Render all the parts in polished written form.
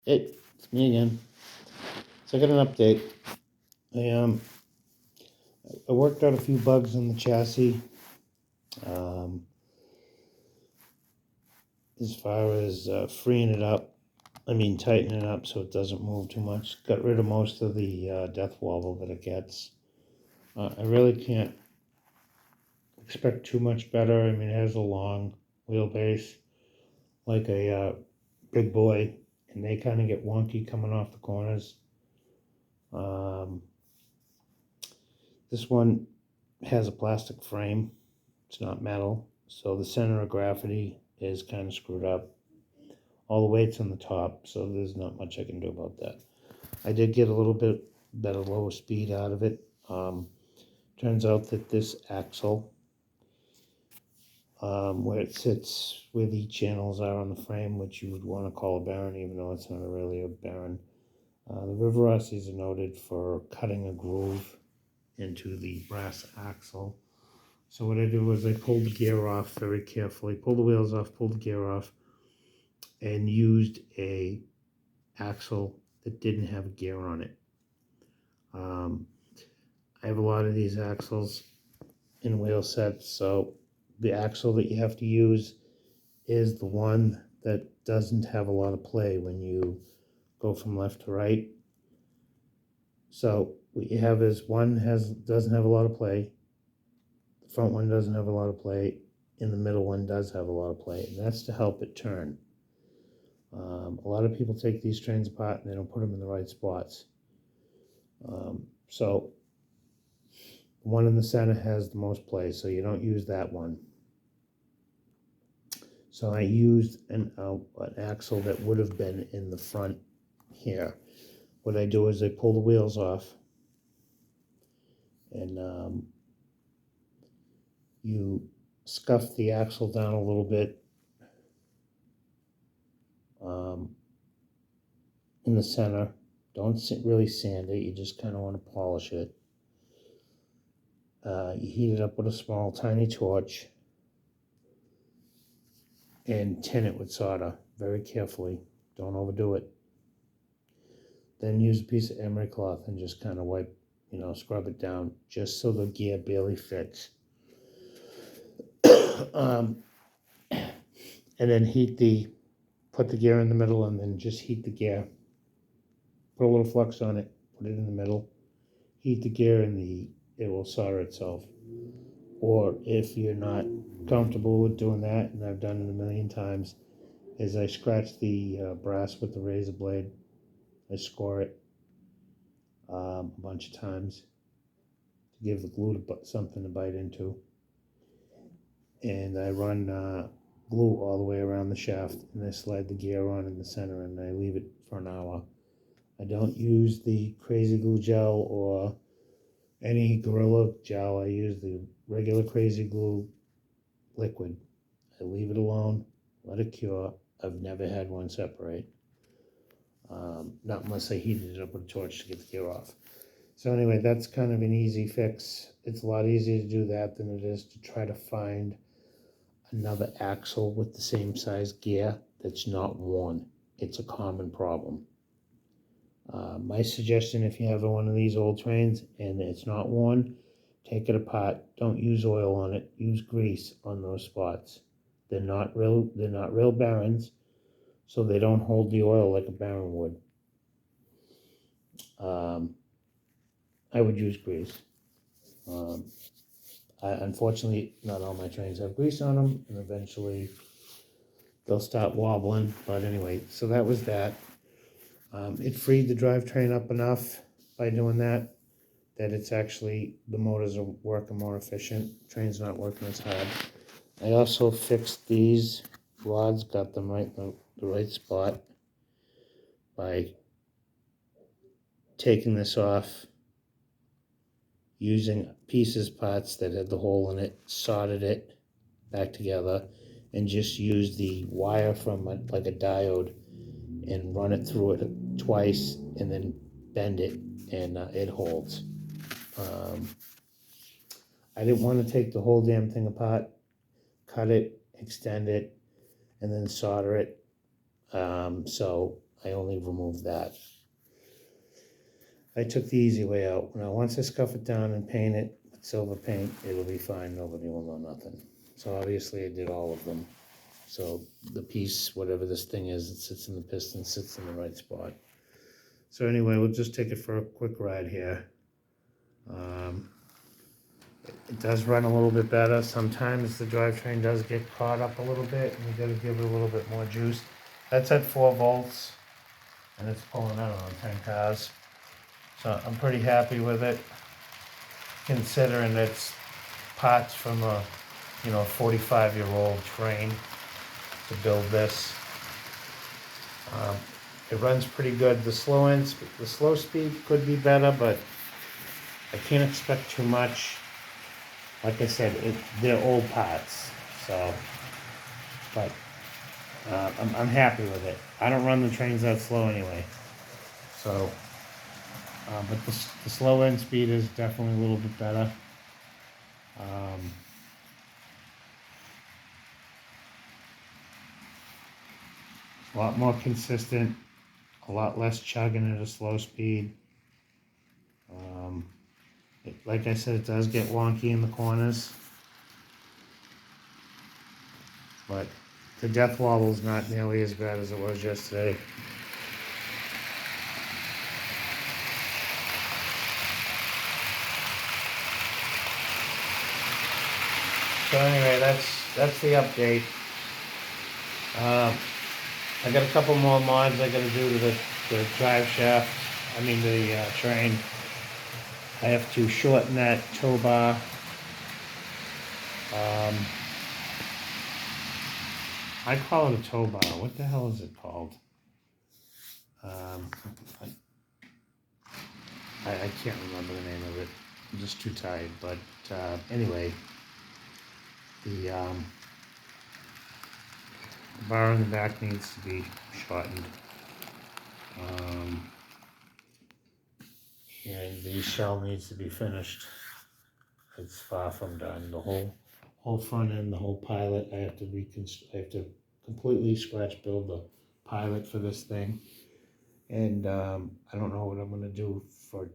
Hey, it's me again. So I got an update. I worked out a few bugs in the chassis. Um, as far as freeing it up, tightening it up so it doesn't move too much. Got rid of most of the death wobble that it gets. I really can't expect too much better. It has a long wheelbase, like a big boy, and they kind of get wonky coming off the corners. Um, this one has a plastic frame. It's not metal, so the center of gravity is kind of screwed up. All the weight's on the top, so there's not much I can do about that. I did get a little bit better lower speed out of it. Turns out that this axle, where it sits, where the channels are on the frame, which you would want to call a bearing, even though it's not really a bearing. The rivarossis are noted for cutting a groove into the brass axle. So what I did was I pulled the gear off very carefully, pulled the wheels off, pulled the gear off, and used a axle that didn't have a gear on it. I have a lot of these axles in wheel sets, so the axle that you have to use is the one that doesn't have a lot of play when you go from left to right. So what you have is one doesn't have a lot of play, the front one doesn't have a lot of play, and the middle one does have a lot of play, and that's to help it turn. A lot of people take these trains apart and they don't put them in the right spots. So the one in the center has the most play, so you don't use that one. So I used an axle that would have been in the front here. What I do is I pull the wheels off, and you scuff the axle down a little bit in the center. Don't really sand it, you just kind of want to polish it. You heat it up with a small, tiny torch and tin it with solder very carefully. Don't overdo it. Then use a piece of emery cloth and just kind of wipe, scrub it down just so the gear barely fits. And then put the gear in the middle and then just heat the gear. Put a little flux on it, put it in the middle, heat the gear, and it will solder itself. Or if you're not comfortable with doing that, and I've done it a million times, is I scratch the brass with the razor blade. I score it a bunch of times to give the glue something to bite into. And I run glue all the way around the shaft, and I slide the gear on in the center, and I leave it for an hour. I don't use the crazy glue gel or any Gorilla gel. I use the regular crazy glue liquid. I leave it alone, let it cure. I've never had one separate. Not unless I heated it up with a torch to get the gear off. So anyway, that's kind of an easy fix. It's a lot easier to do that than it is to try to find another axle with the same size gear that's not worn. It's a common problem. My suggestion, if you have one of these old trains and it's not worn, take it apart. Don't use oil on it. Use grease on those spots. They're not real bearings, so they don't hold the oil like a bearing would. I would use grease. Unfortunately, not all my trains have grease on them, and eventually they'll start wobbling. But anyway, so that was that. It freed the drivetrain up enough by doing that it's actually, the motors are working more efficient. Train's not working as hard. I also fixed these rods, got them right in the right spot by taking this off, using parts that had the hole in it, soldered it back together, and just used the wire from like a diode and run it through it twice and then bend it, and it holds. I didn't want to take the whole damn thing apart, cut it, extend it, and then solder it. So I only removed that. I took the easy way out. Now, once I scuff it down and paint it with silver paint, it'll be fine. Nobody will know nothing. So obviously I did all of them. So the piece, whatever this thing is, it sits in the piston, sits in the right spot. So anyway, we'll just take it for a quick ride here. It does run a little bit better. Sometimes the drivetrain does get caught up a little bit, and you got to give it a little bit more juice. That's at 4 volts, and it's pulling, I don't know, 10 cars. So I'm pretty happy with it, considering it's parts from a 45-year-old train to build this. It runs pretty good. The slow speed could be better, but I can't expect too much. Like I said, they're old parts, so, but I'm happy with it. I don't run the trains that slow anyway, so, but the slow end speed is definitely a little bit better. A lot more consistent, a lot less chugging at a slow speed. Like I said, it does get wonky in the corners, but the death wobble is not nearly as bad as it was yesterday. So anyway, that's the update. I got a couple more mods I got to do to the drive shaft. I mean the train. I have to shorten that tow bar. I call it a tow bar. What the hell is it called? I can't remember the name of it. I'm just too tired. But anyway, the bar in the back needs to be shortened. And the shell needs to be finished. It's far from done. The whole front end, the whole pilot, I have to completely scratch build the pilot for this thing. And I don't know what I'm gonna do for a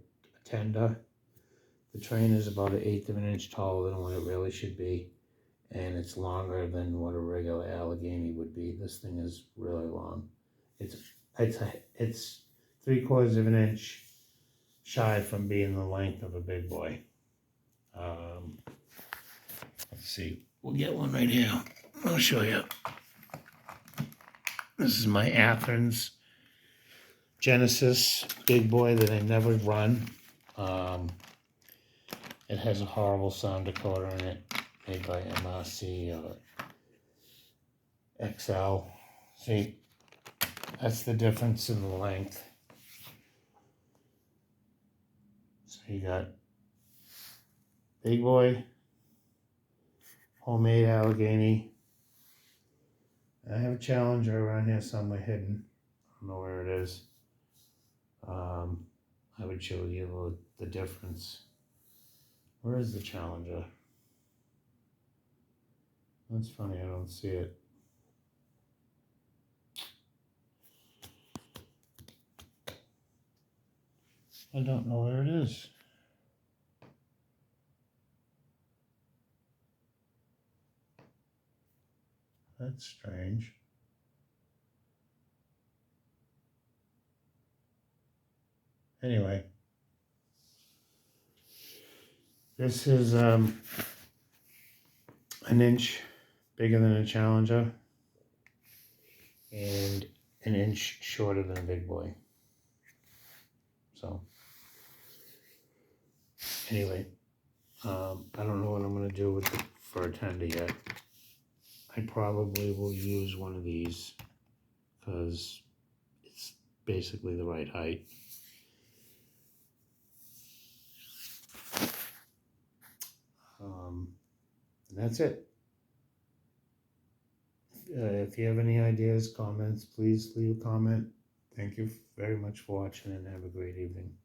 tender. The train is about 1/8 of an inch taller than what it really should be, and it's longer than what a regular Allegheny would be. This thing is really long. It's 3/4 of an inch shy from being the length of a big boy. Let's see, we'll get one right here. I'll show you. This is my Athens Genesis big boy that I never run. It has a horrible sound decoder in it, made by MRC or XL. See, that's the difference in the length. So you got big boy, homemade Allegheny. I have a Challenger around here somewhere hidden. I don't know where it is. I would show you the difference. Where is the Challenger? That's funny, I don't see it. I don't know where it is. That's strange. Anyway, this is an inch bigger than a Challenger and an inch shorter than a big boy. So anyway, I don't know what I'm going to do with it for a tender yet. I probably will use one of these because it's basically the right height. And that's it. If you have any ideas, comments, please leave a comment. Thank you very much for watching and have a great evening.